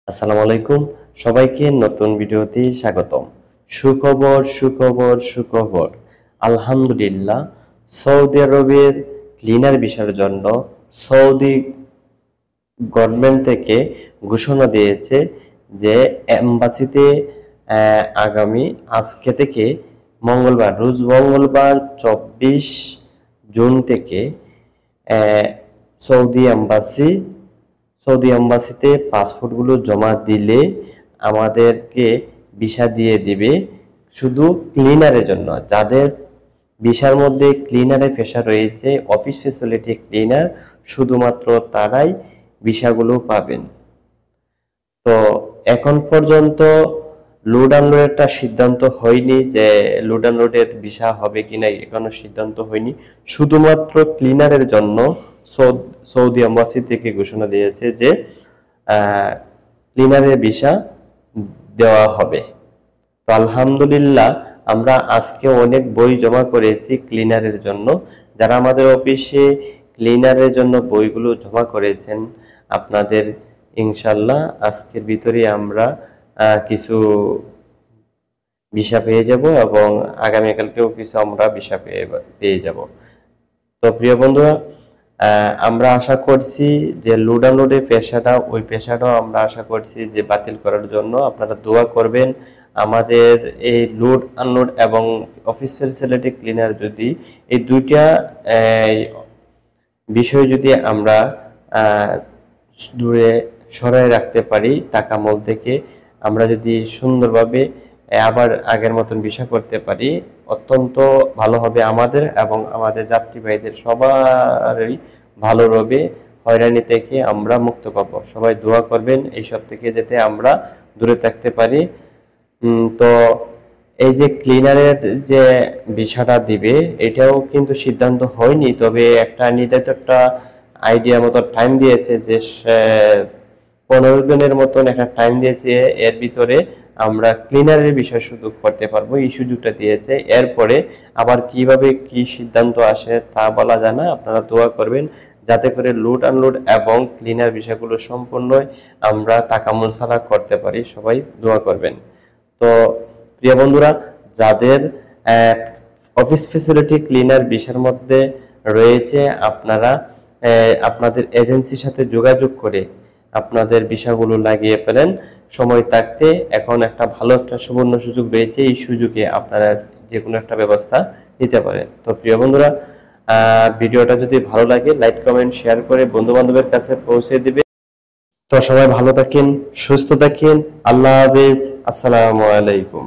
আসসালামু আলাইকুম, সবাইকে নতুন ভিডিওতে স্বাগতম। সুখবর সুখবর সুখবর, আলহামদুলিল্লাহ। সৌদি আরবের ক্লিনার ভিসার জন্য সৌদি গভর্নমেন্ট থেকে ঘোষণা দিয়েছে যে এম্বাসিতে আগামী আজকে থেকে রোজ মঙ্গলবার 24 জুন থেকে সৌদি এম্বাসিতে পাসপোর্টগুলো জমা দিলে আমাদেরকে ভিসা দিয়ে দিবে, শুধু ক্লিনারের জন্য। যাদের ভিসার মধ্যে ক্লিনারের পেশা রয়েছে, অফিস ফ্যাসিলিটি ক্লিনার, শুধুমাত্র তারাই ভিসাগুলো পাবেন। তো এখন পর্যন্ত লোড আনলোডের সিদ্ধান্ত হয়নি যে লোড আনলোডের ভিসা হবে কিনা, এখনো সিদ্ধান্ত হয়নি। শুধুমাত্র ক্লিনারের জন্য সৌদি এম্বাসি থেকে ঘোষণা দিয়েছে যে ক্লিনারের ভিসা দেওয়া হবে। তো আলহামদুলিল্লাহ, আমরা আজকে অনেক বই জমা করেছি ক্লিনারের জন্য। যারা আমাদের অফিসে ক্লিনারের জন্য বইগুলো জমা করেছেন, আপনাদের ইনশাল্লাহ আজকের ভিতরে আমরা কিছু ভিসা পেয়ে যাব এবং আগামীকালকেও কিছু আমরা ভিসা পেয়ে যাব। তো প্রিয় বন্ধুরা, আমরা আশা করছি যে লোড আনলোডের পেশাটাও আমরা আশা করছি যে বাতিল করার জন্য আপনারা দোয়া করবেন। আমাদের এই লোড আনলোড এবং অফিস ফ্যাসিলিটি ক্লিনার, যদি এই দুইটা বিষয় যদি আমরা দূরে সরাই রাখতে পারি তাকামল থেকে, আমরা যদি সুন্দরভাবে আবার আগের মতন ভিসা করতে পারি, অত্যন্ত ভালো হবে আমাদের এবং আমাদের যাত্রী ভাইদের সবারই ভালো হবে। হয়রানি থেকে আমরা মুক্ত পাবো। সবাই দোয়া করবেন এইসব থেকে যাতে আমরা দূরে থাকতে পারি। তো এই যে ক্লিনারের যে ভিসাটা দিবে, এটাও কিন্তু সিদ্ধান্ত হয়নি, তবে একটা নির্ধারিত একটা আইডিয়া মতো টাইম দিয়েছে যে 15 দিনের মতন একটা টাইম দিয়েছে। এর ভিতরে আমরা ক্লিনারের বিষয় শুধু করতে পারবো, এই সুযোগটা দিয়েছে। এরপরে আবার কিভাবে কি সিদ্ধান্ত আসে তা বলা যায় না। আপনারা দোয়া করবেন যাতে করে লোড আনলোড এবং ক্লিনার বিষয়গুলো সম্পূর্ণ আমরা তাকামুল ছাড়া করতে পারি। সবাই দোয়া করবেন। তো প্রিয় বন্ধুরা, যাদের অফিস ফ্যাসিলিটি ক্লিনার বিষয়ের মধ্যে রয়েছে, আপনারা আপনাদের এজেন্সির সাথে যোগাযোগ করে আপনাদের ভিসাগুলো লাগিয়ে ফেলেন সময় থাকতে। এখন একটা ভালো একটা সুবর্ণ সুযোগ রয়েছে, এই সুযোগে আপনারা যে কোনো একটা ব্যবস্থা নিতে পারেন। তো প্রিয় বন্ধুরা, ভিডিওটা যদি ভালো লাগে লাইক কমেন্ট শেয়ার করে বন্ধু বান্ধবের কাছে পৌঁছে দিবে। তো সবাই ভালো থাকেন, সুস্থ থাকেন। আল্লাহ হাফেজ, আসসালামু আলাইকুম।